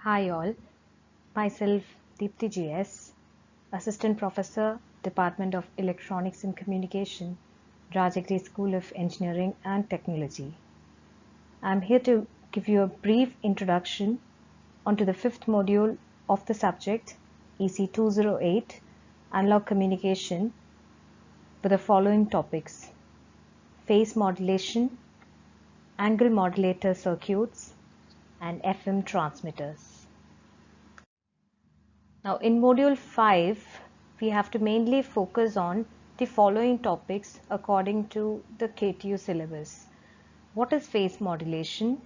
Hi all, myself Deepthi GS, Assistant Professor, Department of Electronics and Communication, Rajagiri School of Engineering and Technology. I'm here to give you a brief introduction onto the fifth module of the subject EC 208 Analog Communication with the following topics: phase modulation, angle modulator circuits, and FM transmitters. Now in module 5, we have to mainly focus on the following topics according to the KTU syllabus. What is phase modulation?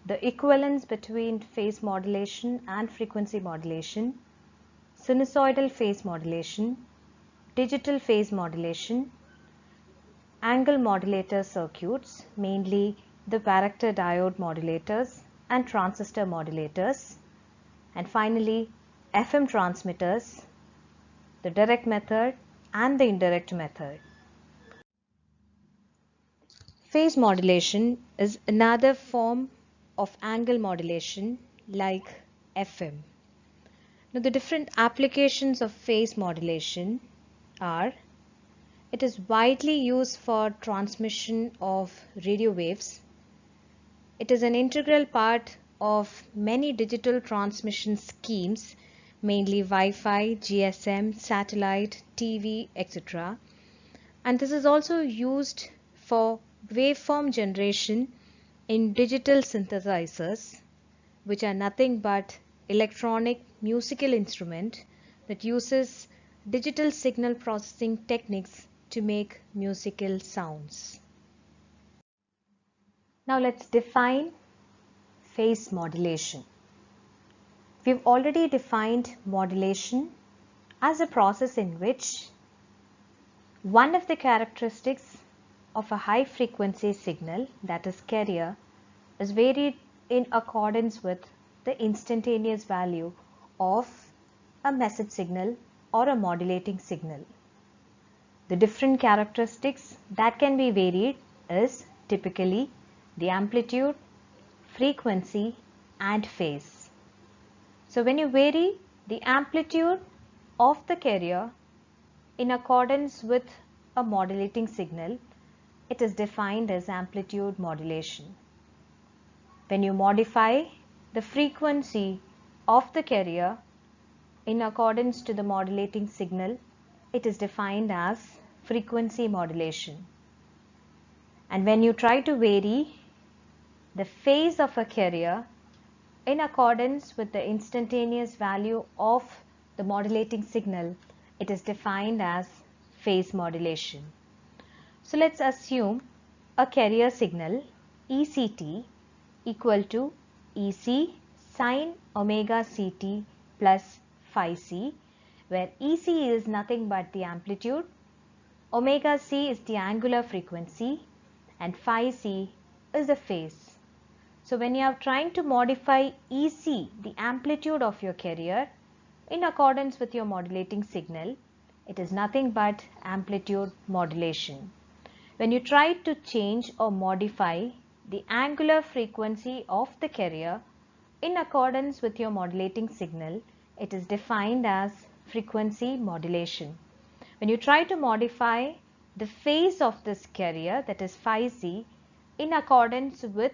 The equivalence between phase modulation and frequency modulation, sinusoidal phase modulation, digital phase modulation, angle modulator circuits, mainly the varactor diode modulators and transistor modulators, and finally FM transmitters, the direct method and the indirect method. Phase modulation is another form of angle modulation like FM. Now the different applications of phase modulation are: it is widely used for transmission of radio waves. It is an integral part of many digital transmission schemes, mainly Wi-Fi, GSM, satellite, TV, etc. And this is also used for waveform generation in digital synthesizers, which are nothing but electronic musical instrument that uses digital signal processing techniques to make musical sounds. Now let's define phase modulation. We've already defined modulation as a process in which one of the characteristics of a high frequency signal, that is carrier, is varied in accordance with the instantaneous value of a message signal or a modulating signal. The different characteristics that can be varied is typically the amplitude, frequency and phase. So when you vary the amplitude of the carrier in accordance with a modulating signal, it is defined as amplitude modulation. When you modify the frequency of the carrier in accordance to the modulating signal, it is defined as frequency modulation. And when you try to vary the phase of a carrier in accordance with the instantaneous value of the modulating signal, it is defined as phase modulation. So let's assume a carrier signal ECT equal to EC sine omega CT plus phi C, where EC is nothing but the amplitude, omega C is the angular frequency and phi C is the phase. So when you are trying to modify EC, the amplitude of your carrier, in accordance with your modulating signal, it is nothing but amplitude modulation. When you try to change or modify the angular frequency of the carrier in accordance with your modulating signal, it is defined as frequency modulation. When you try to modify the phase of this carrier, that is phi C, in accordance with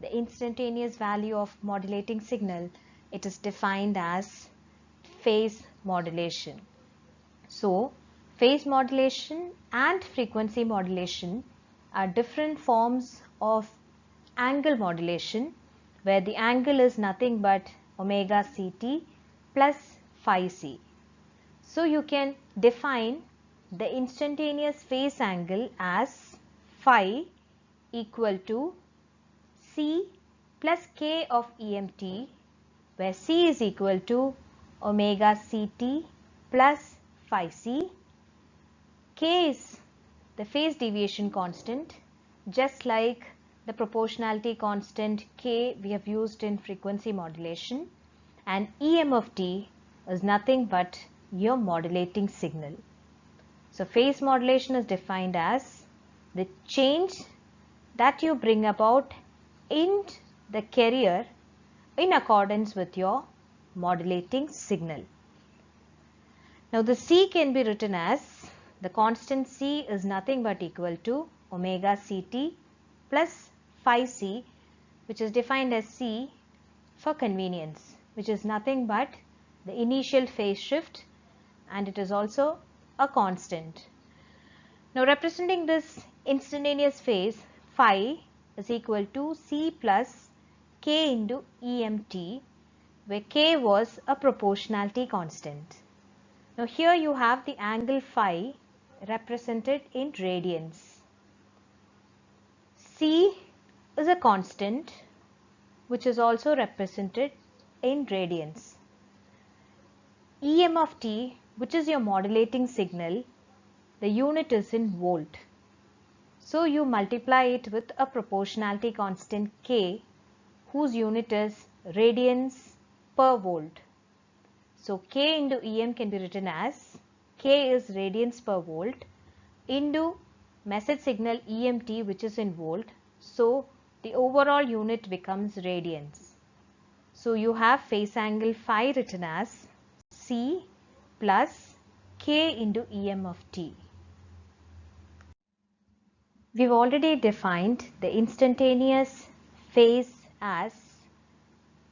the instantaneous value of modulating signal, it is defined as phase modulation. So phase modulation and frequency modulation are different forms of angle modulation, where the angle is nothing but omega CT plus phi C. So you can define the instantaneous phase angle as phi equal to C plus K of EMT, where C is equal to omega CT plus phi C. K is the phase deviation constant, just like the proportionality constant K we have used in frequency modulation, and EM of T is nothing but your modulating signal. So phase modulation is defined as the change that you bring about in the carrier in accordance with your modulating signal. Now the C can be written as, the constant C is nothing but equal to omega Ct plus phi C, which is defined as C for convenience, which is nothing but the initial phase shift, and it is also a constant. Now representing this instantaneous phase, phi is equal to C plus k into EMT, where k was a proportionality constant. Now here you have the angle phi represented in radians. C is a constant which is also represented in radians. Em of t, which is your modulating signal, the unit is in volt. So you multiply it with a proportionality constant k, whose unit is radians per volt. So k into Em can be written as, k is radians per volt into message signal EMT, which is in volt. So the overall unit becomes radians. So you have phase angle phi written as C plus k into Em of t. We've already defined the instantaneous phase as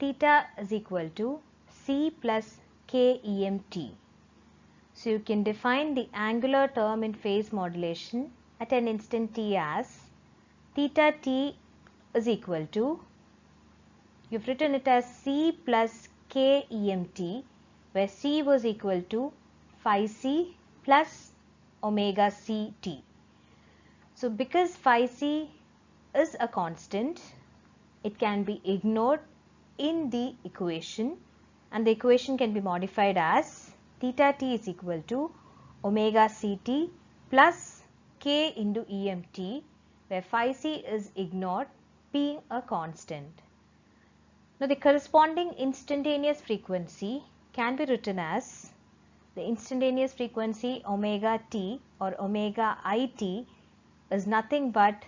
theta is equal to C plus k EMT. So you can define the angular term in phase modulation at an instant t as theta t is equal to, you've written it as C plus k EMT, where C was equal to phi C plus omega Ct. So because phi C is a constant, it can be ignored in the equation, and the equation can be modified as theta t is equal to omega Ct plus k into EMT, where phi C is ignored being a constant. Now the corresponding instantaneous frequency can be written as, the instantaneous frequency omega t or omega it is nothing but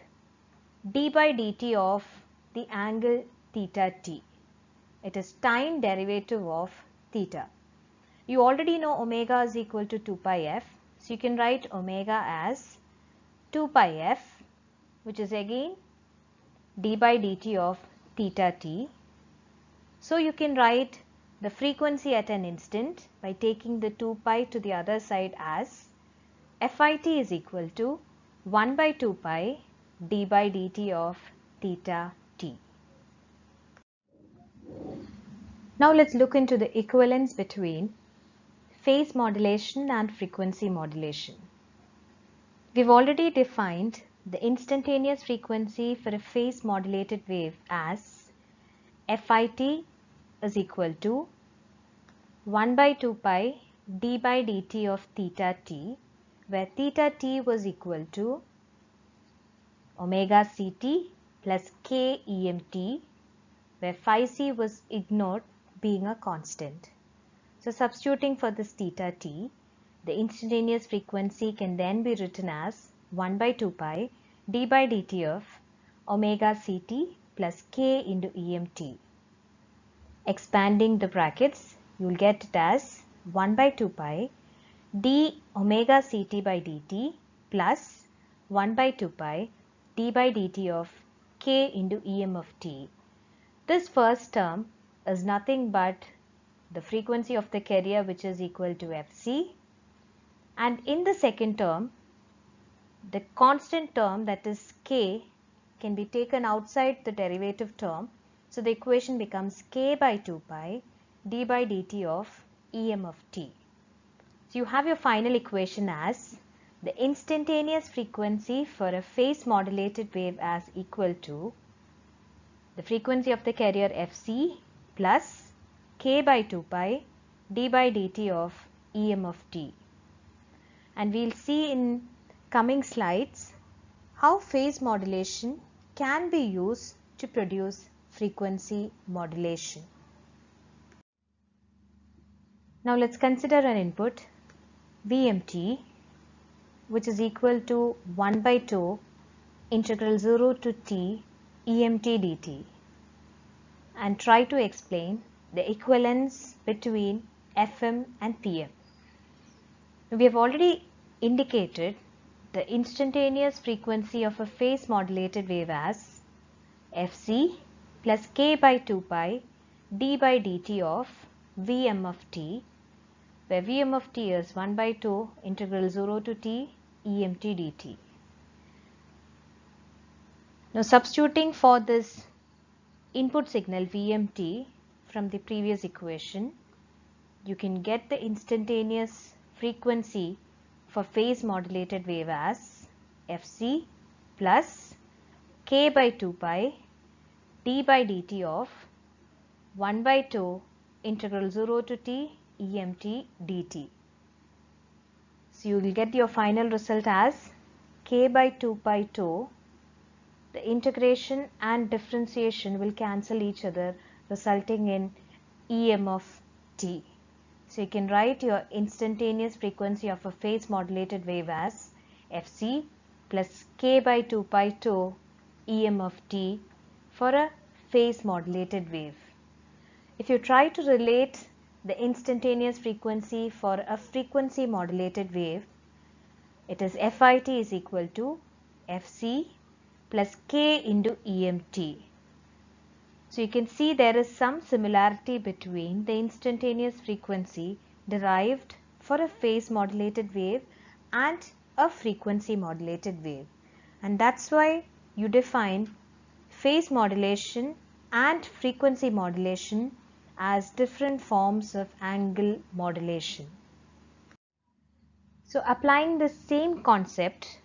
d by dt of the angle theta t. It is time derivative of theta. You already know omega is equal to 2 pi f. So you can write omega as 2 pi f, which is again d by dt of theta t. So you can write the frequency at an instant by taking the 2 pi to the other side as fit is equal to 1 by 2 pi d by dt of theta t. Now let's look into the equivalence between phase modulation and frequency modulation. We've already defined the instantaneous frequency for a phase modulated wave as fit is equal to 1 by 2 pi d by dt of theta t, where theta t was equal to omega Ct plus k EMT, where phi C was ignored being a constant. So substituting for this theta t, the instantaneous frequency can then be written as 1 by 2 pi d by dt of omega Ct plus k into EMT. Expanding the brackets, you will get it as 1 by 2 pi d omega Ct by dt plus 1 by 2 pi d by dt of k into Em of t. This first term is nothing but the frequency of the carrier, which is equal to fc, and in the second term, the constant term, that is k, can be taken outside the derivative term. So the equation becomes k by 2 pi d by dt of Em of t. So you have your final equation as the instantaneous frequency for a phase modulated wave as equal to the frequency of the carrier fc plus k by 2 pi d by dt of Em of t. And we'll see in coming slides how phase modulation can be used to produce frequency modulation. Now let's consider an input Vmt, which is equal to 1 by 2 integral 0 to t Emt dt. and try to explain the equivalence between FM and PM. We have already indicated the instantaneous frequency of a phase modulated wave as Fc plus k by 2 pi d by dt of Vm of t, where Vm of t is 1 by 2 integral 0 to t Emt dt. Now substituting for this input signal Vmt from the previous equation, you can get the instantaneous frequency for phase modulated wave as Fc plus k by 2 pi d by dt of 1 by 2 integral 0 to t Emt dt. So you will get your final result as k by 2 pi 2. The integration and differentiation will cancel each other, resulting in Em of t. So you can write your instantaneous frequency of a phase modulated wave as Fc plus k by 2 pi 2 Em of t for a phase modulated wave. If you try to relate the instantaneous frequency for a frequency modulated wave, it is Fit is equal to Fc plus k into Emt. So you can see there is some similarity between the instantaneous frequency derived for a phase modulated wave and a frequency modulated wave. And that's why you define phase modulation and frequency modulation as different forms of angle modulation. So applying the same concept,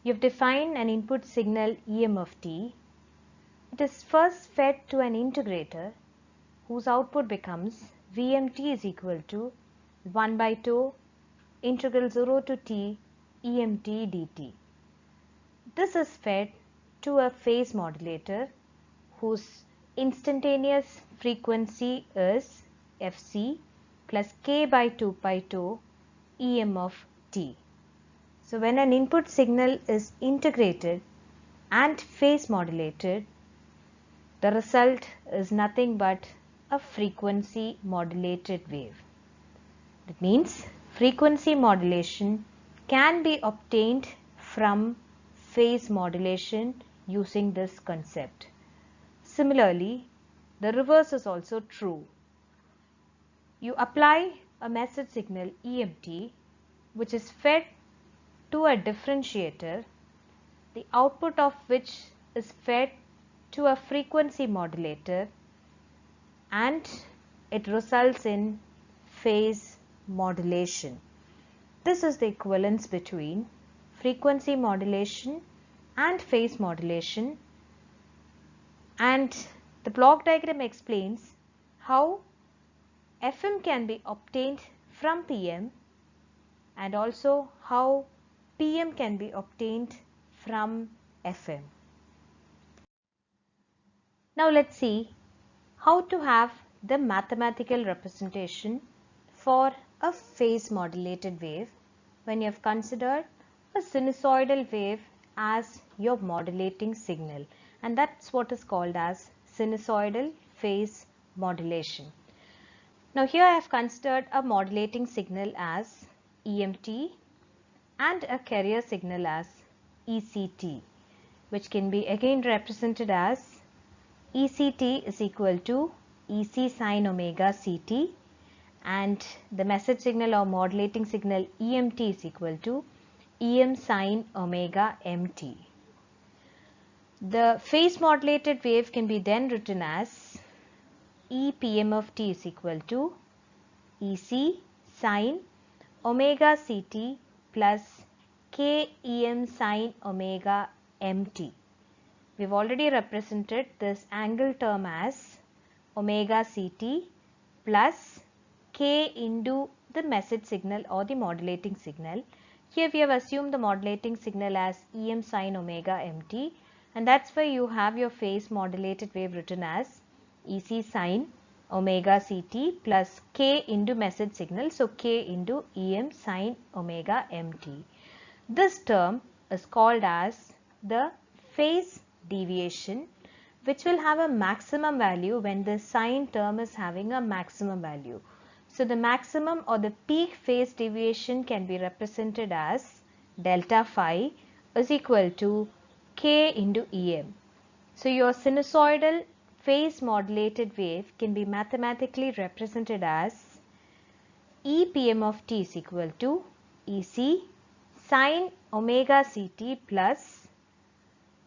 you've defined an input signal Em of t. It is first fed to an integrator whose output becomes Vmt is equal to 1 by 2 integral 0 to t Emt dt. This is fed to a phase modulator whose instantaneous frequency is Fc plus k by 2 pi 2 Em of t. So when an input signal is integrated and phase modulated, the result is nothing but a frequency modulated wave. That means frequency modulation can be obtained from phase modulation using this concept. Similarly, the reverse is also true. You apply a message signal Emt which is fed to a differentiator, the output of which is fed to a frequency modulator, and it results in phase modulation. This is the equivalence between frequency modulation and phase modulation, and the block diagram explains how FM can be obtained from PM and also how PM can be obtained from FM. Now let's see how to have the mathematical representation for a phase modulated wave when you have considered a sinusoidal wave as your modulating signal, and that's what is called as sinusoidal phase modulation. Now here I have considered a modulating signal as Emt and a carrier signal as Ect, which can be again represented as Ect is equal to Ec sin omega Ct, and the message signal or modulating signal Emt is equal to Em sin omega Mt. The phase modulated wave can be then written as Epm of t is equal to Ec sin omega Ct plus Kem sin omega Mt. We've already represented this angle term as omega Ct plus k into the message signal or the modulating signal. Here we have assumed the modulating signal as Em sin omega Mt, and that's why you have your phase modulated wave written as Ec sin omega Ct plus k into message signal, so k into Em sin omega Mt. This term is called as the phase deviation, which will have a maximum value when the sine term is having a maximum value. So the maximum or the peak phase deviation can be represented as delta phi is equal to k into Em. So your sinusoidal phase modulated wave can be mathematically represented as EPM of t is equal to EC sine omega ct plus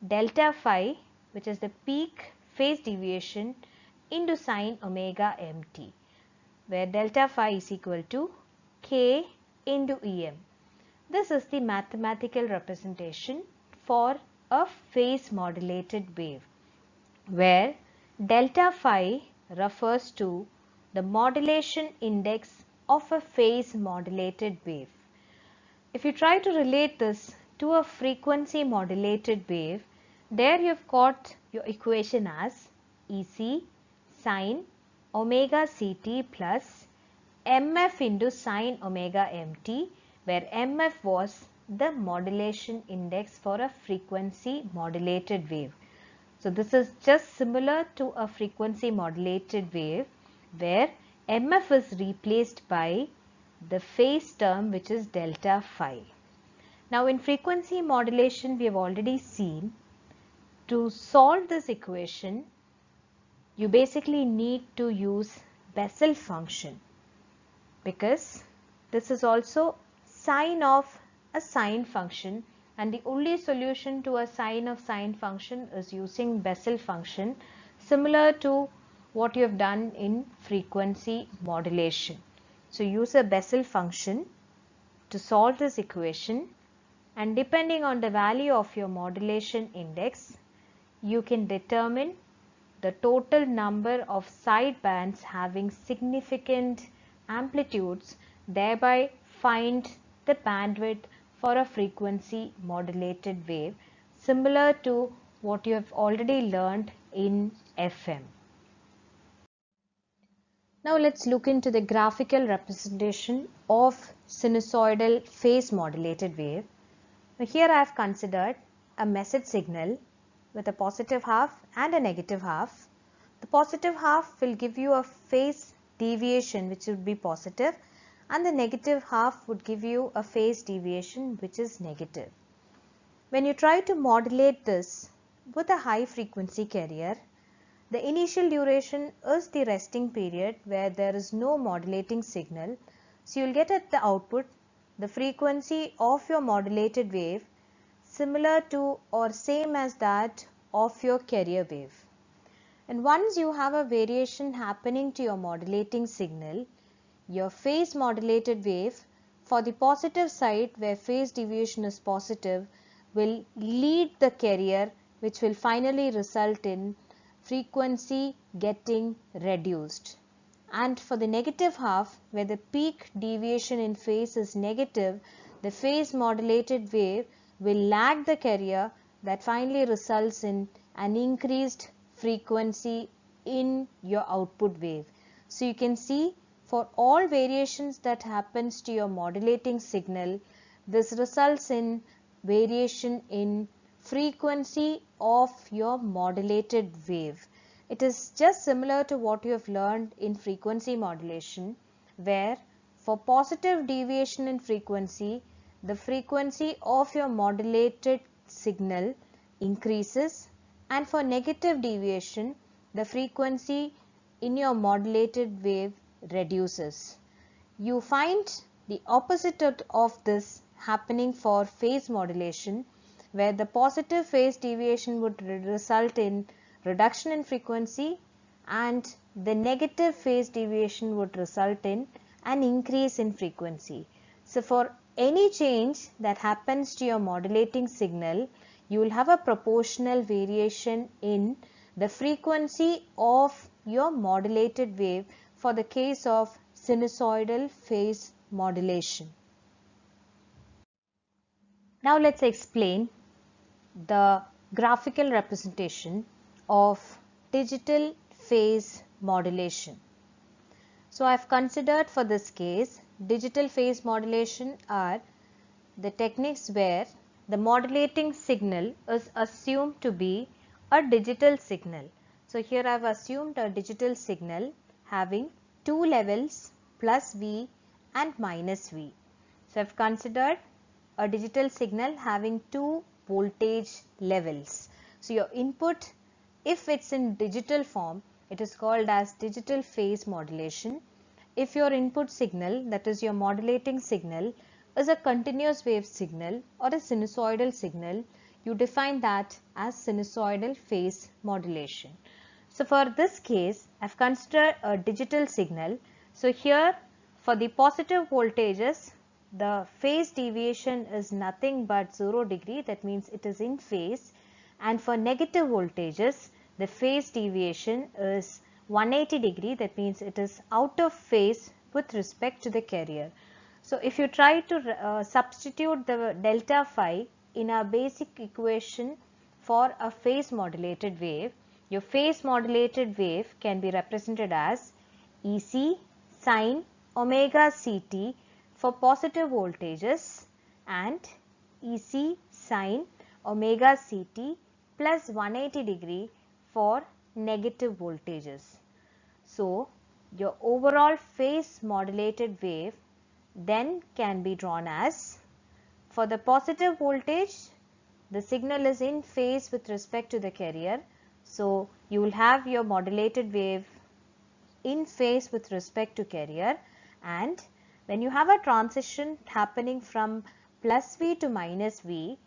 delta phi, which is the peak phase deviation, into sine omega mt, where delta phi is equal to k into Em. This is the mathematical representation for a phase modulated wave, where delta phi refers to the modulation index of a phase modulated wave. If you try to relate this to a frequency modulated wave, there you've got your equation as EC sine omega ct plus mf into sine omega mt, where mf was the modulation index for a frequency modulated wave. So this is just similar to a frequency modulated wave where mf is replaced by the phase term, which is delta phi. Now in frequency modulation, we have already seen to solve this equation, you basically need to use Bessel function, because this is also sine of a sine function, and the only solution to a sine of sine function is using Bessel function, similar to what you have done in frequency modulation. So use a Bessel function to solve this equation, and depending on the value of your modulation index, you can determine the total number of side bands having significant amplitudes, thereby find the bandwidth for a frequency modulated wave, similar to what you have already learned in FM. Now let's look into the graphical representation of sinusoidal phase modulated wave. Now here I have considered a message signal with a positive half and a negative half. The positive half will give you a phase deviation which would be positive, and the negative half would give you a phase deviation which is negative. When you try to modulate this with a high frequency carrier, the initial duration is the resting period where there is no modulating signal. So you will get at the output the frequency of your modulated wave similar to or same as that of your carrier wave. And once you have a variation happening to your modulating signal, your phase modulated wave for the positive side where phase deviation is positive will lead the carrier, which will finally result in frequency getting reduced. And for the negative half, where the peak deviation in phase is negative, the phase modulated wave will lag the carrier, that finally results in an increased frequency in your output wave. So you can see for all variations that happens to your modulating signal, this results in variation in frequency of your modulated wave. It is just similar to what you have learned in frequency modulation, where for positive deviation in frequency, the frequency of your modulated signal increases, and for negative deviation, the frequency in your modulated wave reduces. You find the opposite of this happening for phase modulation, where the positive phase deviation would result in reduction in frequency, and the negative phase deviation would result in an increase in frequency. So for any change that happens to your modulating signal, you will have a proportional variation in the frequency of your modulated wave for the case of sinusoidal phase modulation. Now let's explain the graphical representation of digital phase modulation. So I have considered for this case, digital phase modulation are the techniques where the modulating signal is assumed to be a digital signal. So here I have assumed a digital signal having two levels, plus V and minus V. So I have considered a digital signal having two voltage levels. So your input, if it's in digital form, it is called as digital phase modulation. If your input signal, that is your modulating signal, is a continuous wave signal or a sinusoidal signal, you define that as sinusoidal phase modulation. So for this case, I have considered a digital signal. So here for the positive voltages, the phase deviation is nothing but 0 degree, that means it is in phase, and for negative voltages, the phase deviation is 180 degree, that means it is out of phase with respect to the carrier. So if you try to substitute the delta phi in a basic equation for a phase modulated wave, your phase modulated wave can be represented as EC sin omega ct for positive voltages and EC sin omega ct plus 180 degree for negative voltages. So your overall phase modulated wave then can be drawn as, for the positive voltage, the signal is in phase with respect to the carrier. So you will have your modulated wave in phase with respect to carrier, and when you have a transition happening from plus V to minus V,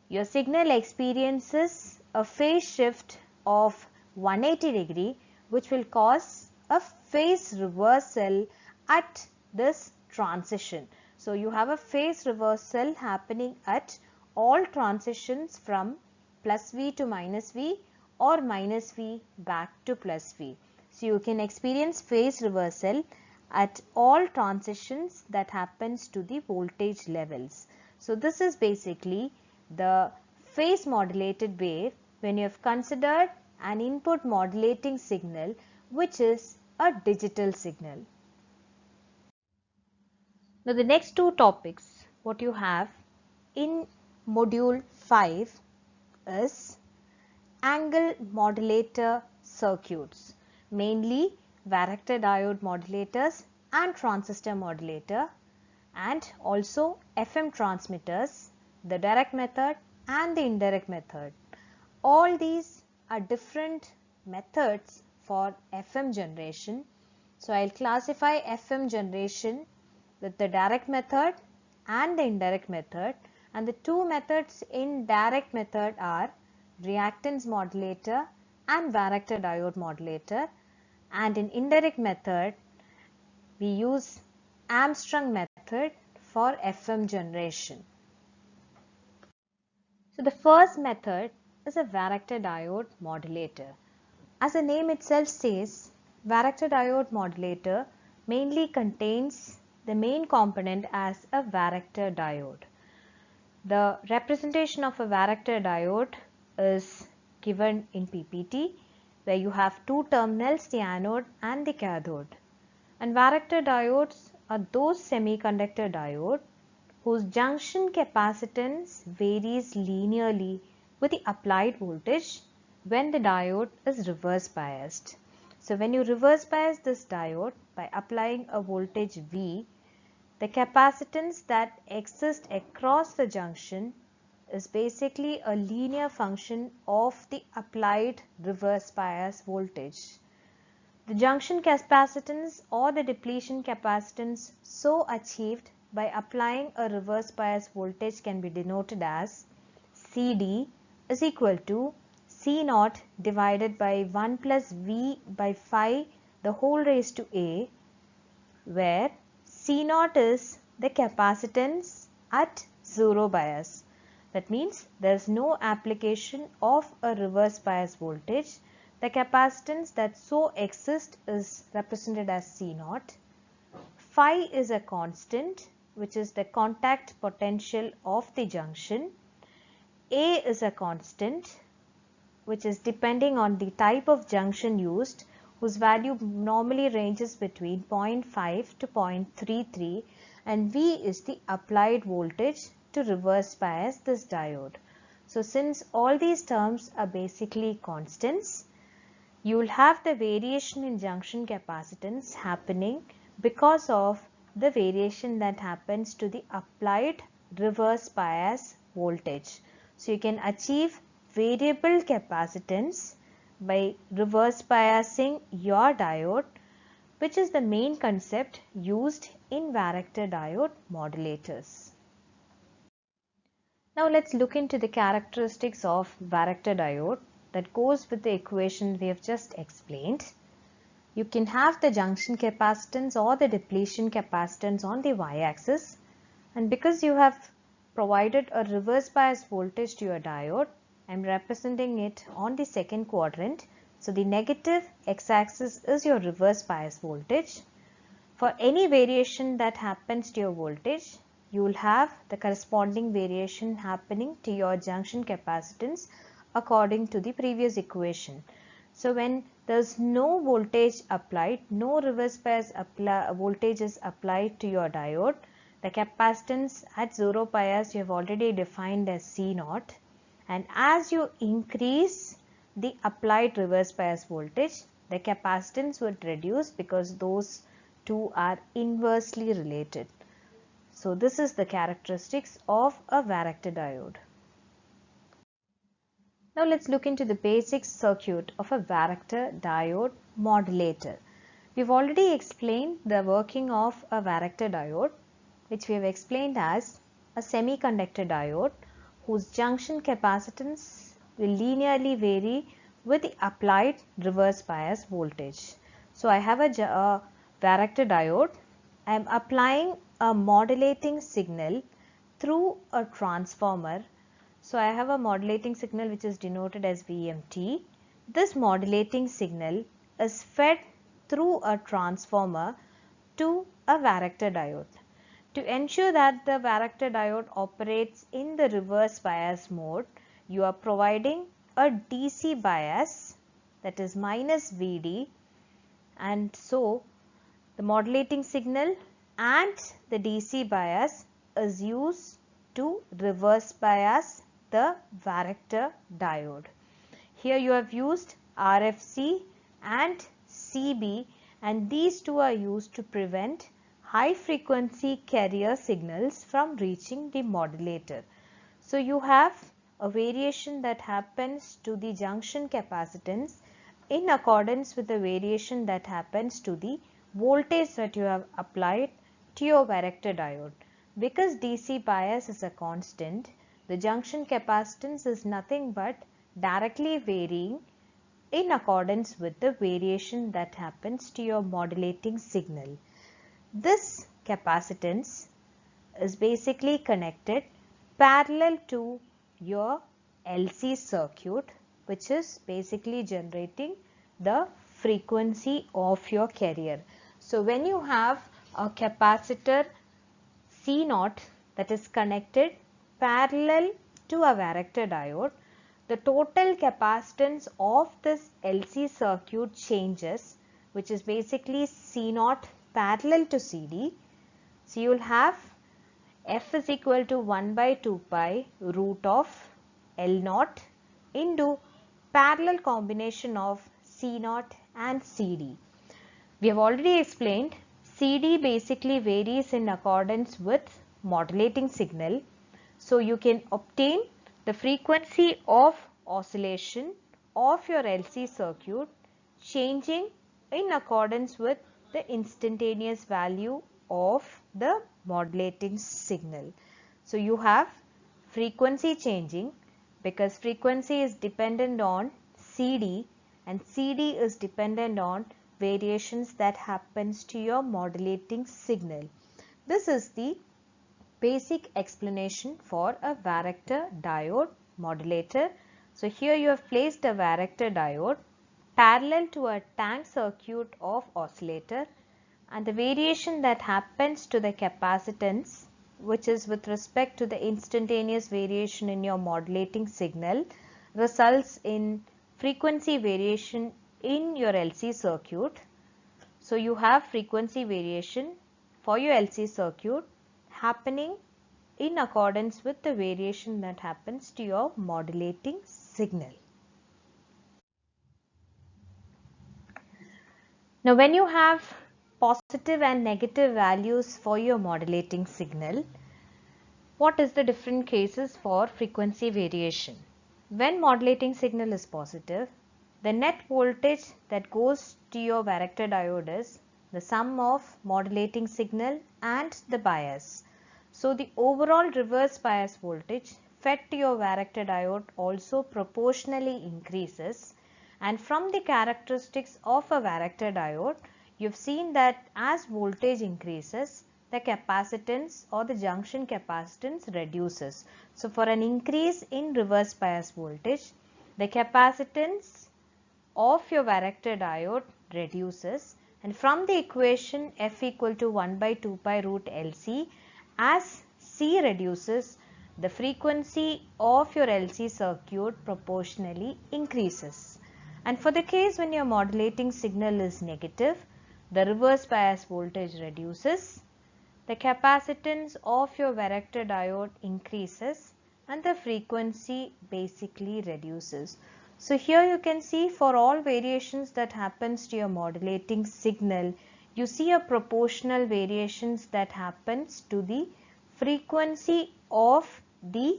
your signal experiences a phase shift of 180 degree, which will cause a phase reversal at this transition. So you have a phase reversal happening at all transitions from plus V to minus V or minus V back to plus V. So you can experience phase reversal at all transitions that happens to the voltage levels. So this is basically the phase modulated wave when you have considered an input modulating signal which is a digital signal. Now the next two topics what you have in module 5 is angle modulator circuits, mainly varactor diode modulators and transistor modulator, and also FM transmitters, the direct method and the indirect method. All these are different methods for FM generation. So I will classify FM generation with the direct method and the indirect method, and the two methods in direct method are reactance modulator and varactor diode modulator, and in indirect method we use Armstrong method for FM generation. So the first method is a varactor diode modulator. As the name itself says, varactor diode modulator mainly contains the main component as a varactor diode. The representation of a varactor diode is given in PPT, where you have two terminals, the anode and the cathode. And varactor diodes are those semiconductor diodes whose junction capacitance varies linearly with the applied voltage when the diode is reverse biased. So when you reverse bias this diode by applying a voltage V, the capacitance that exists across the junction is basically a linear function of the applied reverse bias voltage. The junction capacitance or the depletion capacitance so achieved by applying a reverse bias voltage can be denoted as CD is equal to C naught divided by 1 plus V by phi the whole raised to A, where C naught is the capacitance at 0 bias. That means there is no application of a reverse bias voltage. The capacitance that so exists is represented as C naught. Phi is a constant, which is the contact potential of the junction. A is a constant, which is depending on the type of junction used, whose value normally ranges between 0.5 to 0.33, and V is the applied voltage to reverse bias this diode. So since all these terms are basically constants, you will have the variation in junction capacitance happening because of the variation that happens to the applied reverse bias voltage. So you can achieve variable capacitance by reverse biasing your diode, which is the main concept used in varactor diode modulators. Now let's look into the characteristics of varactor diode that goes with the equation we have just explained. You can have the junction capacitance or the depletion capacitance on the y-axis, and because you have provided a reverse bias voltage to your diode, I am representing it on the second quadrant. So the negative x-axis is your reverse bias voltage. For any variation that happens to your voltage, you will have the corresponding variation happening to your junction capacitance according to the previous equation. So when there is no voltage applied, no reverse bias voltage is applied to your diode, the capacitance at 0 bias you have already defined as C0, and as you increase the applied reverse bias voltage, the capacitance would reduce because those two are inversely related. So this is the characteristics of a varactor diode. Now let's look into the basic circuit of a varactor diode modulator. We've already explained the working of a varactor diode, which we have explained as a semiconductor diode whose junction capacitance will linearly vary with the applied reverse bias voltage. So I have a varactor diode. I am applying a modulating signal through a transformer. So I have a modulating signal which is denoted as VMT. This modulating signal is fed through a transformer to a varactor diode. To ensure that the varactor diode operates in the reverse bias mode, you are providing a DC bias, that is minus VD, and so the modulating signal and the DC bias is used to reverse bias the varactor diode. Here you have used RFC and CB, and these two are used to prevent high frequency carrier signals from reaching the modulator. So you have a variation that happens to the junction capacitance in accordance with the variation that happens to the voltage that you have applied to your varactor diode. Because DC bias is a constant, the junction capacitance is nothing but directly varying in accordance with the variation that happens to your modulating signal. This capacitance is basically connected parallel to your LC circuit, which is basically generating the frequency of your carrier. So when you have a capacitor C0 that is connected parallel to a varactor diode, the total capacitance of this LC circuit changes, which is basically C0 parallel to CD. So you will have F is equal to 1 by 2 pi root of L0 into parallel combination of C0 and CD. We have already explained CD basically varies in accordance with modulating signal. So you can obtain the frequency of oscillation of your LC circuit changing in accordance with the instantaneous value of the modulating signal. So you have frequency changing because frequency is dependent on CD and CD is dependent on variations that happens to your modulating signal. This is the basic explanation for a varactor diode modulator. So here you have placed a varactor diode parallel to a tank circuit of oscillator, and the variation that happens to the capacitance, which is with respect to the instantaneous variation in your modulating signal, results in frequency variation in your LC circuit. So you have frequency variation for your LC circuit happening in accordance with the variation that happens to your modulating signal. Now when you have positive and negative values for your modulating signal, what is the different cases for frequency variation? When modulating signal is positive, the net voltage that goes to your varactor diode is the sum of modulating signal and the bias. So the overall reverse bias voltage fed to your varactor diode also proportionally increases, and from the characteristics of a varactor diode, you've seen that as voltage increases, the capacitance or the junction capacitance reduces. So for an increase in reverse bias voltage, the capacitance of your varactor diode reduces, and from the equation F equal to 1 by 2 pi root LC, as C reduces, the frequency of your LC circuit proportionally increases. And for the case when your modulating signal is negative, the reverse bias voltage reduces, the capacitance of your varactor diode increases, and the frequency basically reduces. So here you can see for all variations that happens to your modulating signal, you see a proportional variations that happens to the frequency of the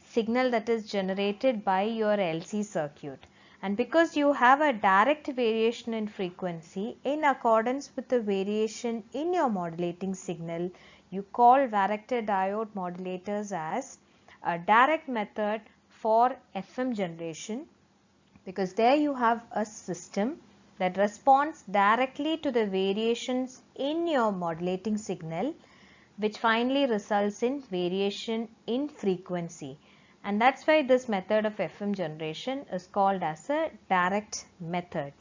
signal that is generated by your LC circuit. And because you have a direct variation in frequency in accordance with the variation in your modulating signal, you call varactor diode modulators as a direct method for FM generation, because there you have a system that responds directly to the variations in your modulating signal, which finally results in variation in frequency. And that's why this method of FM generation is called as a direct method.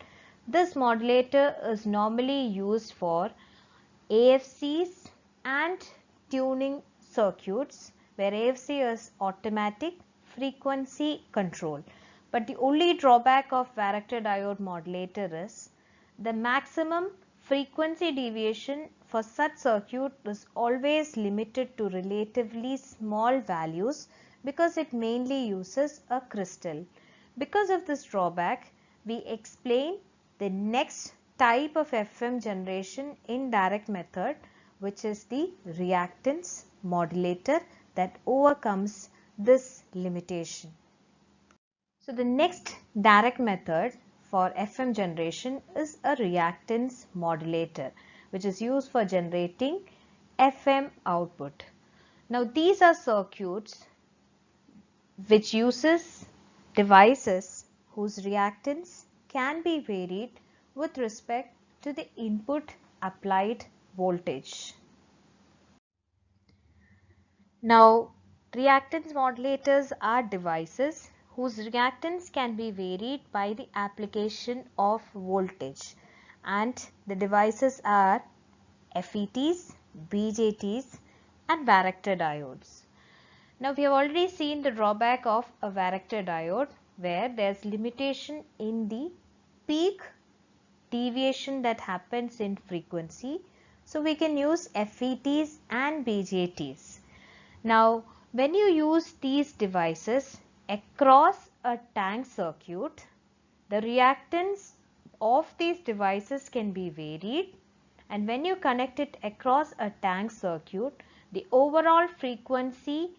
This modulator is normally used for AFCs and tuning circuits, where AFC is automatic frequency control. But the only drawback of varactor diode modulator is the maximum frequency deviation for such circuit is always limited to relatively small values, because it mainly uses a crystal. Because of this drawback, we explain the next type of FM generation in direct method, which is the reactance modulator that overcomes this limitation. So the next direct method for FM generation is a reactance modulator, which is used for generating FM output. Now these are circuits which uses devices whose reactance can be varied with respect to the input applied voltage. Now, reactance modulators are devices whose reactance can be varied by the application of voltage, and the devices are FETs, BJTs and varactor diodes. Now we have already seen the drawback of a varactor diode, where there is limitation in the peak deviation that happens in frequency. So we can use FETs and BJTs. Now when you use these devices across a tank circuit, the reactance of these devices can be varied, and when you connect it across a tank circuit, the overall frequency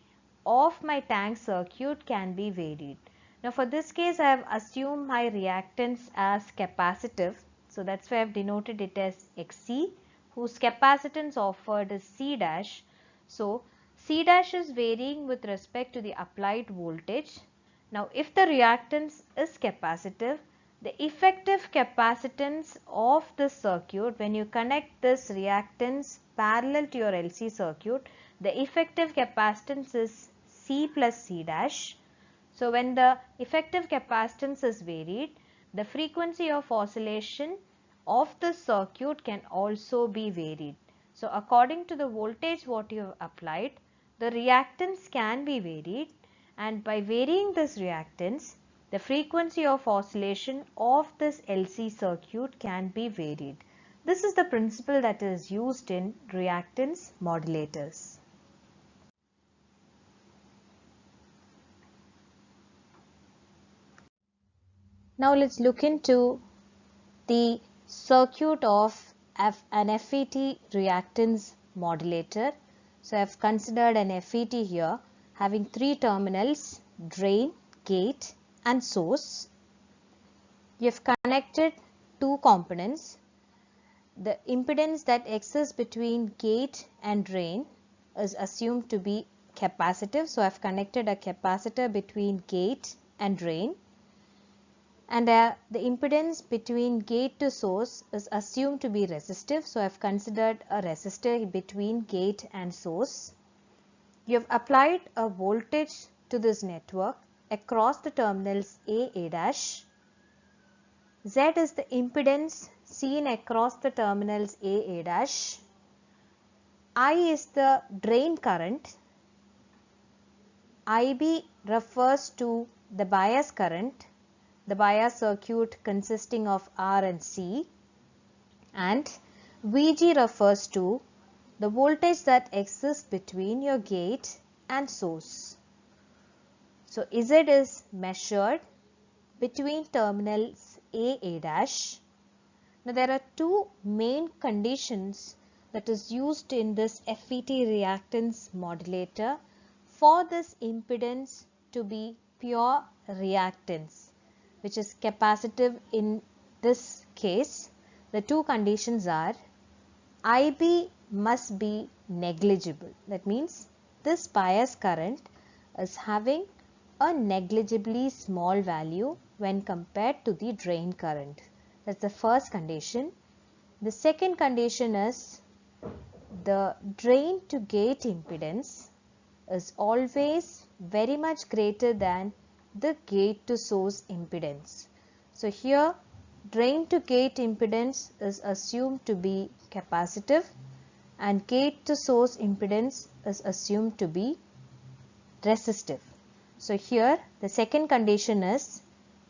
of my tank circuit can be varied. Now for this case, I have assumed my reactance as capacitive. So that's why I have denoted it as Xc, whose capacitance offered is C dash. So C dash is varying with respect to the applied voltage. Now if the reactance is capacitive, the effective capacitance of this circuit, when you connect this reactance parallel to your LC circuit, the effective capacitance is C plus C dash. So when the effective capacitance is varied, the frequency of oscillation of the circuit can also be varied. So according to the voltage what you have applied, the reactance can be varied, and by varying this reactance, the frequency of oscillation of this LC circuit can be varied. This is the principle that is used in reactance modulators. Now let's look into the circuit of an FET reactance modulator. So I have considered an FET here having three terminals: drain, gate and source. You have connected two components. The impedance that exists between gate and drain is assumed to be capacitive. So I have connected a capacitor between gate and drain. And the impedance between gate to source is assumed to be resistive. So I have considered a resistor between gate and source. You have applied a voltage to this network across the terminals A dash. Z is the impedance seen across the terminals A dash. I is the drain current. IB refers to the bias current, the bias circuit consisting of R and C, and VG refers to the voltage that exists between your gate and source. So Z is measured between terminals A dash. Now there are two main conditions that is used in this FET reactance modulator for this impedance to be pure reactance, which is capacitive in this case. The two conditions are: IB must be negligible. That means this bias current is having a negligibly small value when compared to the drain current. That's the first condition. The second condition is the drain to gate impedance is always very much greater than the gate to source impedance. So here drain to gate impedance is assumed to be capacitive and gate to source impedance is assumed to be resistive. So here the second condition is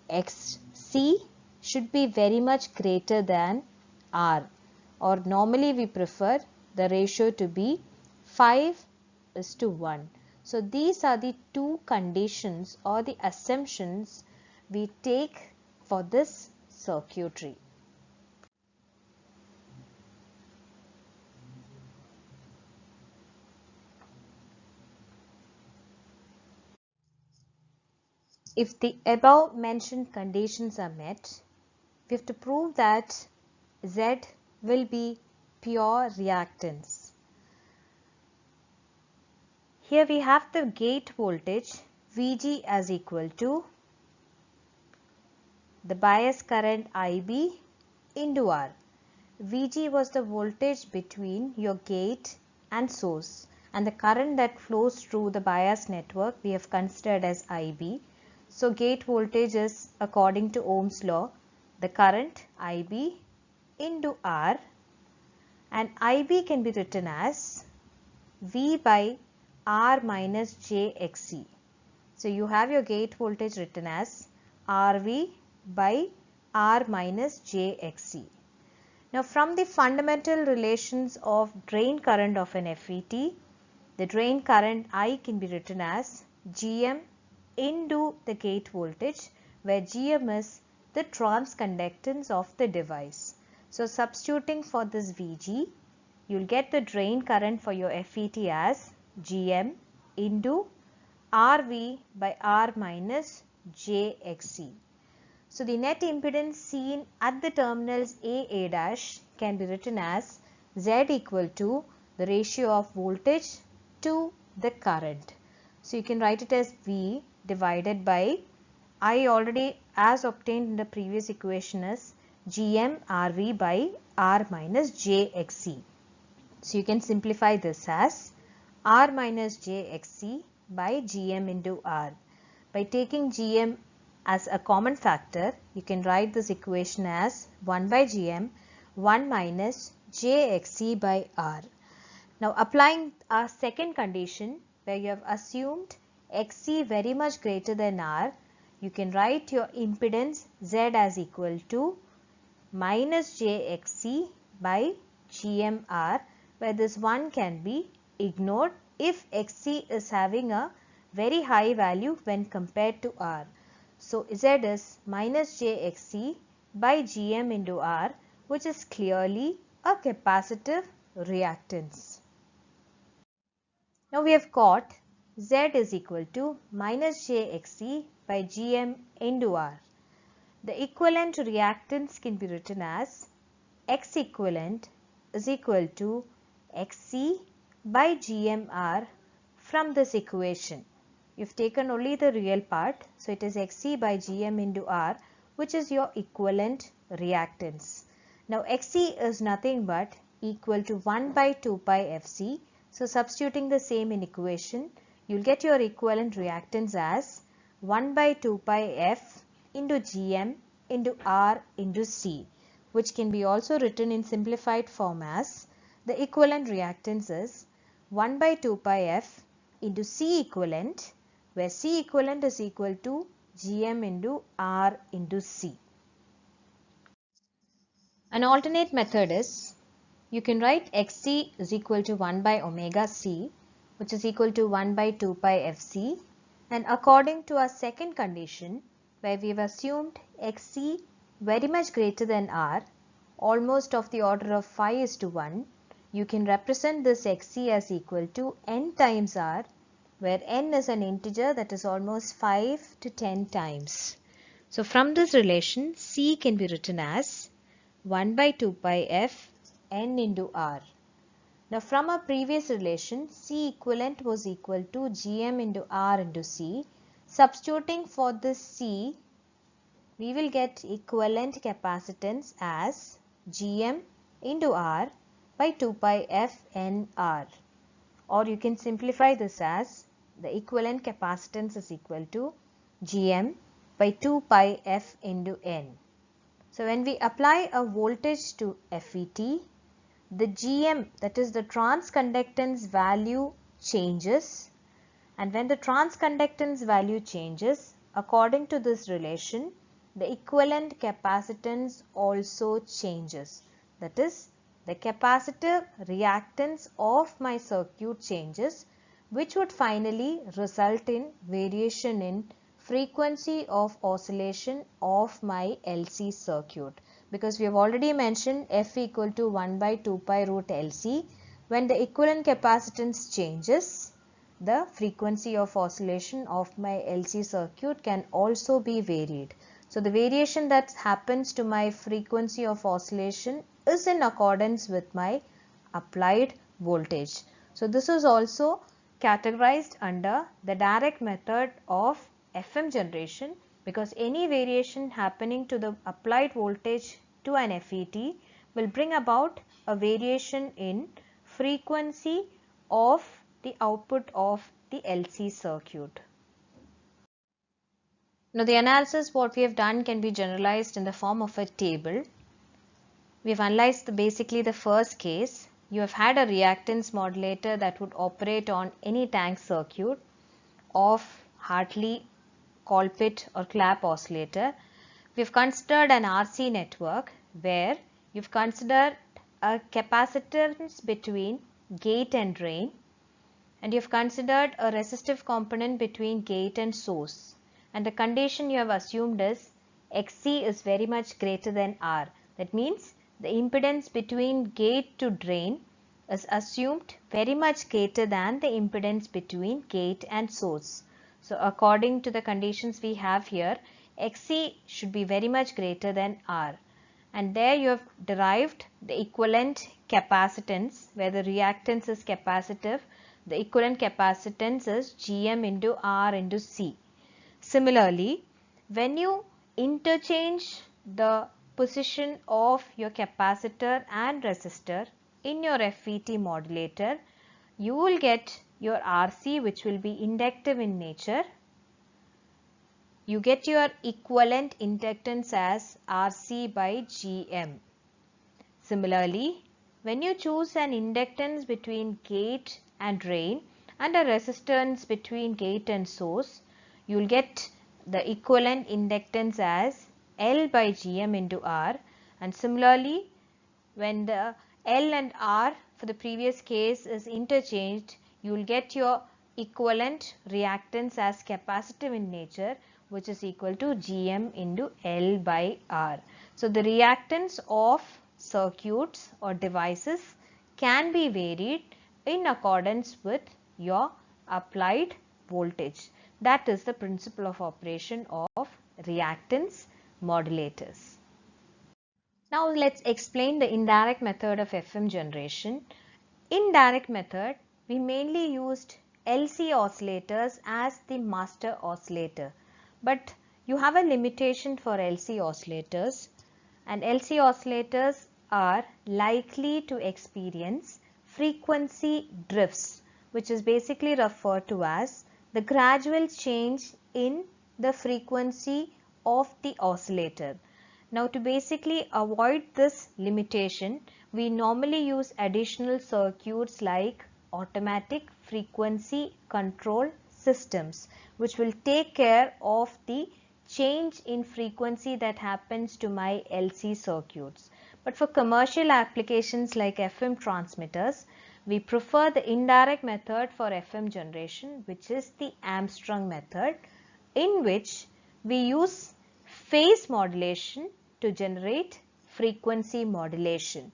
XC should be very much greater than R, or normally we prefer the ratio to be 5:1. So these are the two conditions or the assumptions we take for this circuitry. If the above mentioned conditions are met, we have to prove that Z will be pure reactance. Here we have the gate voltage VG as equal to the bias current IB into R. VG was the voltage between your gate and source, and the current that flows through the bias network we have considered as IB. So gate voltage is, according to Ohm's law, the current IB into R, and IB can be written as V by R minus JXC. So you have your gate voltage written as RV by R minus JXC. Now from the fundamental relations of drain current of an FET, the drain current I can be written as GM into the gate voltage, where GM is the transconductance of the device. So substituting for this VG, you will get the drain current for your FET as GM into RV by R minus JXC. So the net impedance seen at the terminals A dash can be written as Z equal to the ratio of voltage to the current. So you can write it as V divided by I already as obtained in the previous equation is GM RV by R minus JXC. So you can simplify this as R minus JXC by GM into R. By taking GM as a common factor, you can write this equation as 1 by GM 1 minus JXC by R. Now applying our second condition, where you have assumed XC very much greater than R, you can write your impedance Z as equal to minus JXC by GMR, where this 1 can be ignored if XC is having a very high value when compared to R. So Z is minus jXc by Gm into R, which is clearly a capacitive reactance. Now we have got Z is equal to minus jXc by Gm into R. The equivalent reactance can be written as X equivalent is equal to Xc by GMR from this equation. You've taken only the real part, so it is Xc by Gm into R, which is your equivalent reactance. Now Xc is nothing but equal to 1 by 2 pi Fc. So substituting the same in equation, you'll get your equivalent reactance as 1 by 2 pi F into Gm into R into C, which can be also written in simplified form as the equivalent reactance is 1 by 2 pi F into C equivalent, where C equivalent is equal to Gm into R into C. An alternate method is, you can write Xc is equal to 1 by omega C, which is equal to 1 by 2 pi Fc, and according to our second condition, where we have assumed Xc very much greater than R, almost of the order of 5:1, you can represent this Xc as equal to n times R, where n is an integer that is almost 5 to 10 times. So from this relation, C can be written as 1 by 2 pi F n into R. Now from our previous relation, C equivalent was equal to Gm into R into C. Substituting for this C, we will get equivalent capacitance as Gm into R by 2 pi F n R. Or you can simplify this as the equivalent capacitance is equal to Gm by 2 pi F into N. So when we apply a voltage to FET, the Gm, that is the transconductance value, changes, and when the transconductance value changes, according to this relation, the equivalent capacitance also changes. That is, the capacitive reactance of my circuit changes, which would finally result in variation in frequency of oscillation of my LC circuit. Because we have already mentioned F equal to 1 by 2 pi root LC. When the equivalent capacitance changes, the frequency of oscillation of my LC circuit can also be varied. So the variation that happens to my frequency of oscillation is in accordance with my applied voltage. So this is also categorized under the direct method of FM generation, because any variation happening to the applied voltage to an FET will bring about a variation in frequency of the output of the LC circuit. Now the analysis what we have done can be generalized in the form of a table. We have analyzed basically the first case. You have had a reactance modulator that would operate on any tank circuit of Hartley, Colpitts or Clap oscillator. We have considered an RC network where you have considered a capacitance between gate and drain, and you have considered a resistive component between gate and source, and the condition you have assumed is Xc is very much greater than R. That means the impedance between gate to drain is assumed very much greater than the impedance between gate and source. So according to the conditions we have here, Xc should be very much greater than R. And there you have derived the equivalent capacitance, where the reactance is capacitive. The equivalent capacitance is Gm into R into C. Similarly, when you interchange the position of your capacitor and resistor in your FET modulator, you will get your RC, which will be inductive in nature. You get your equivalent inductance as RC by Gm. Similarly, when you choose an inductance between gate and drain and a resistance between gate and source, you will get the equivalent inductance as L by Gm into R. And similarly, when the L and R for the previous case is interchanged, you will get your equivalent reactance as capacitive in nature, which is equal to Gm into L by R. So the reactance of circuits or devices can be varied in accordance with your applied voltage. That is the principle of operation of reactance modulators. Now let's explain the indirect method of FM generation. In direct method, we mainly used LC oscillators as the master oscillator, but you have a limitation for LC oscillators, and LC oscillators are likely to experience frequency drifts, which is basically referred to as the gradual change in the frequency of the oscillator. Now to basically avoid this limitation, we normally use additional circuits like automatic frequency control systems, which will take care of the change in frequency that happens to my LC circuits. But for commercial applications like FM transmitters, we prefer the indirect method for FM generation, which is the Armstrong method, in which we use phase modulation to generate frequency modulation.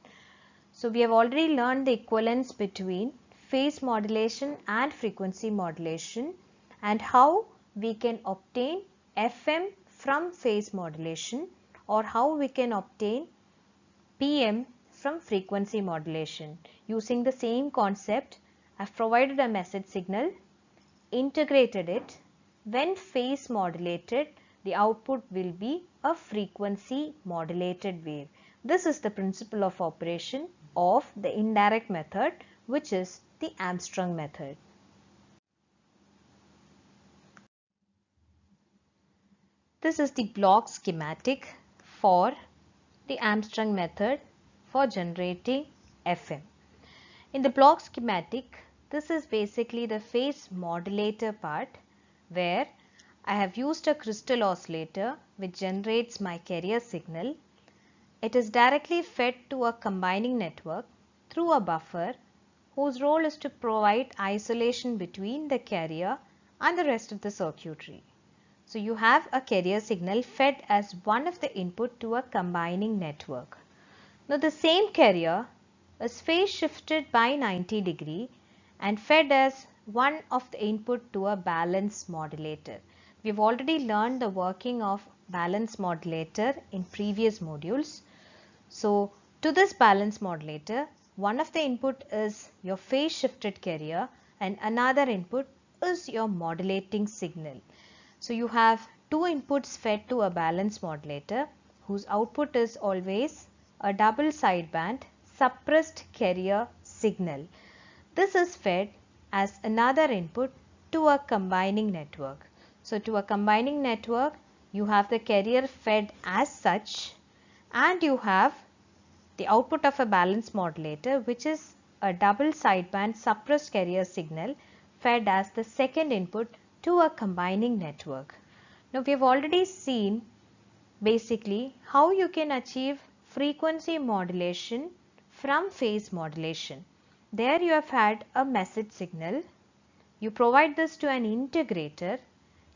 So we have already learned the equivalence between phase modulation and frequency modulation, and how we can obtain FM from phase modulation, or how we can obtain PM from frequency modulation. Using the same concept, I have provided a message signal, integrated it. When phase modulated, the output will be a frequency modulated wave. This is the principle of operation of the indirect method, which is the Armstrong method. This is the block schematic for the Armstrong method for generating FM. In the block schematic, this is basically the phase modulator part, where I have used a crystal oscillator which generates my carrier signal. It is directly fed to a combining network through a buffer whose role is to provide isolation between the carrier and the rest of the circuitry. So you have a carrier signal fed as one of the input to a combining network. Now the same carrier is phase shifted by 90 degree and fed as one of the input to a balance modulator. We have already learned the working of balance modulator in previous modules. So to this balance modulator, one of the input is your phase shifted carrier and another input is your modulating signal. So you have two inputs fed to a balance modulator whose output is always a double sideband suppressed carrier signal. This is fed as another input to a combining network. So to a combining network, you have the carrier fed as such, and you have the output of a balance modulator, which is a double sideband suppressed carrier signal fed as the second input to a combining network. Now we have already seen basically how you can achieve frequency modulation from phase modulation. There you have had a message signal, you provide this to an integrator,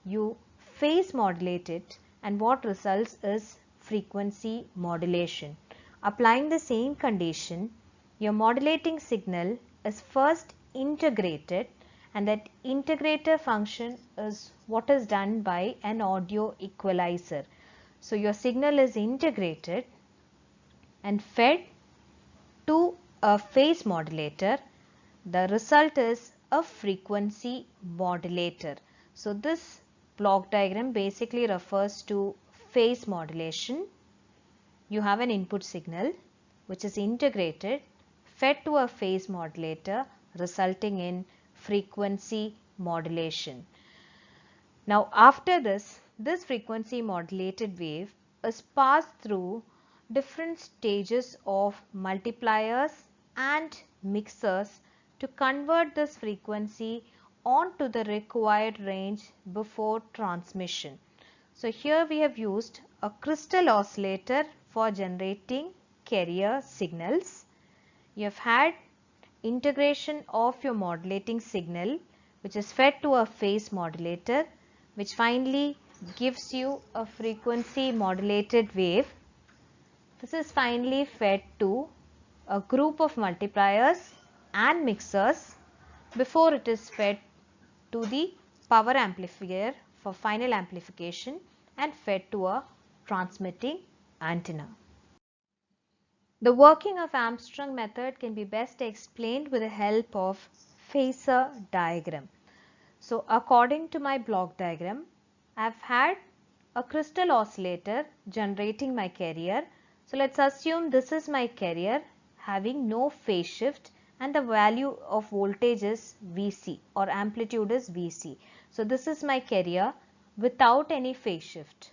you phase modulate it, and what results is frequency modulation. Applying the same condition, your modulating signal is first integrated, and that integrator function is what is done by an audio equalizer. So your signal is integrated and fed to a phase modulator. The result is a frequency modulator. So this block diagram basically refers to phase modulation. You have an input signal which is integrated, fed to a phase modulator, resulting in frequency modulation. Now after this frequency modulated wave is passed through different stages of multipliers and mixers to convert this frequency onto the required range before transmission. So here we have used a crystal oscillator for generating carrier signals. You have had integration of your modulating signal which is fed to a phase modulator, which finally gives you a frequency modulated wave. This is finally fed to a group of multipliers and mixers before it is fed to the power amplifier for final amplification and fed to a transmitting antenna. The working of Armstrong method can be best explained with the help of phasor diagram. So according to my block diagram, I have had a crystal oscillator generating my carrier. So let's assume this is my carrier having no phase shift and the value of voltage is Vc or amplitude is Vc. So this is my carrier without any phase shift.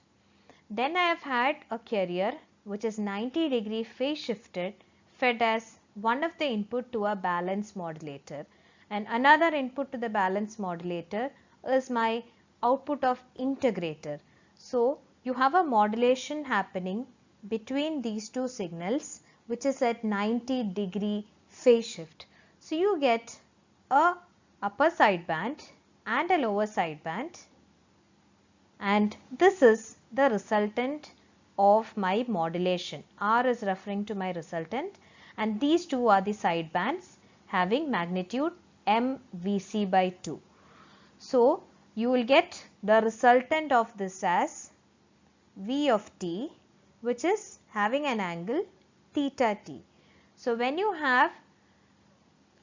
Then I have had a carrier which is 90° phase shifted fed as one of the input to a balance modulator, and another input to the balance modulator is my output of integrator. So you have a modulation happening between these two signals which is at 90° phase shift. So you get a upper sideband and a lower sideband, and this is the resultant of my modulation. R is referring to my resultant, and these two are the sidebands having magnitude mVc by 2. So you will get the resultant of this as V of t, which is having an angle theta t. So when you have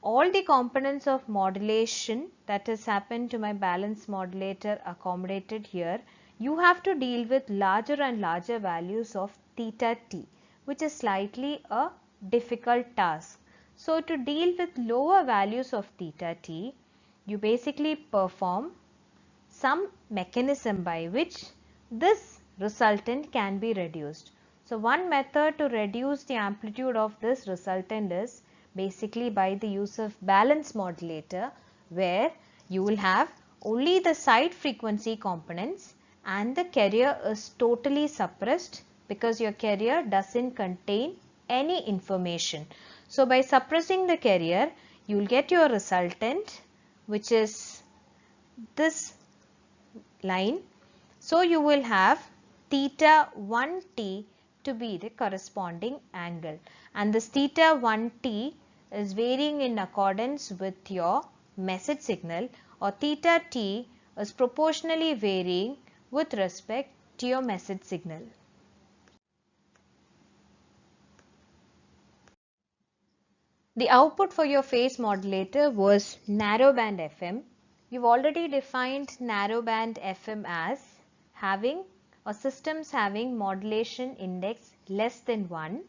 all the components of modulation that has happened to my balance modulator accommodated here, you have to deal with larger and larger values of theta t, which is slightly a difficult task. So to deal with lower values of theta t, you basically perform some mechanism by which this resultant can be reduced. So one method to reduce the amplitude of this resultant is basically by the use of balance modulator, where you will have only the side frequency components and the carrier is totally suppressed because your carrier doesn't contain any information. So by suppressing the carrier, you will get your resultant, which is this line. So you will have theta 1t to be the corresponding angle, and this theta 1t is varying in accordance with your message signal, or theta t is proportionally varying with respect to your message signal. The output for your phase modulator was narrowband FM. We've already defined narrowband FM as having or systems having modulation index less than 1.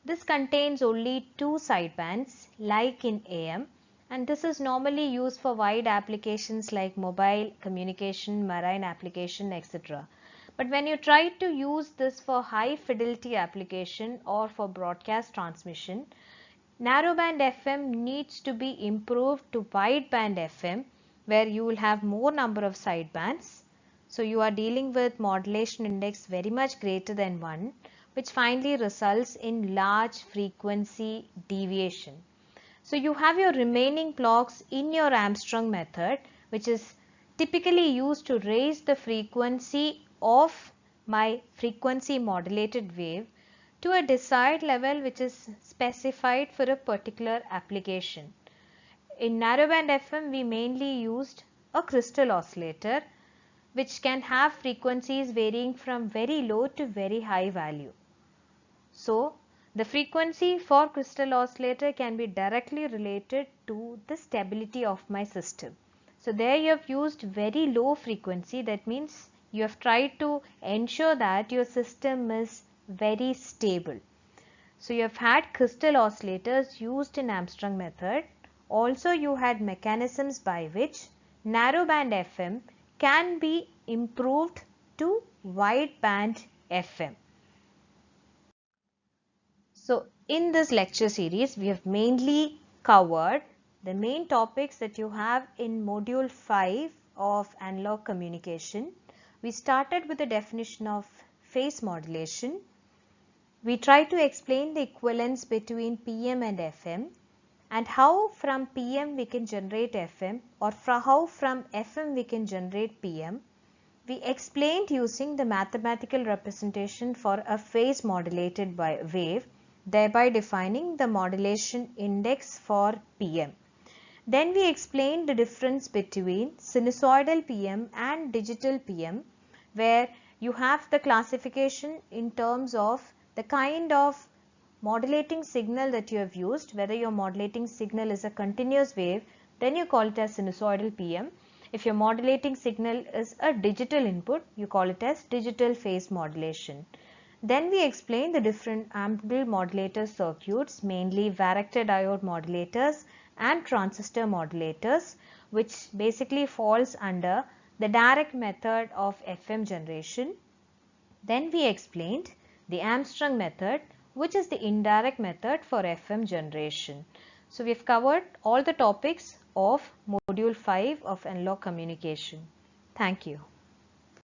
This contains only two sidebands like in AM, and this is normally used for wide applications like mobile communication, marine application, etc. But when you try to use this for high fidelity application or for broadcast transmission, narrowband FM needs to be improved to wideband FM, where you will have more number of sidebands. So you are dealing with modulation index very much greater than 1, which finally results in large frequency deviation. So you have your remaining blocks in your Armstrong method, which is typically used to raise the frequency of my frequency modulated wave to a desired level which is specified for a particular application. In narrowband FM, we mainly used a crystal oscillator which can have frequencies varying from very low to very high value. So the frequency for crystal oscillator can be directly related to the stability of my system. So there you have used very low frequency, that means you have tried to ensure that your system is very stable. So you have had crystal oscillators used in Armstrong method. Also you had mechanisms by which narrowband FM can be improved to wideband FM. So in this lecture series, we have mainly covered the main topics that you have in module 5 of analog communication. We started with the definition of phase modulation. We tried to explain the equivalence between PM and FM, and how from PM we can generate FM, or how from FM we can generate PM. we explained using the mathematical representation for a phase modulated by wave, thereby defining the modulation index for PM. Then we explained the difference between sinusoidal PM and digital PM, where you have the classification in terms of the kind of modulating signal that you have used. Whether your modulating signal is a continuous wave, then you call it as sinusoidal PM. If your modulating signal is a digital input, you call it as digital phase modulation. Then we explain the different ample modulator circuits, mainly varactor diode modulators and transistor modulators, which basically falls under the direct method of FM generation. Then we explained the Armstrong method, which is the indirect method for FM generation. So we have covered all the topics of module 5 of analog communication. Thank you.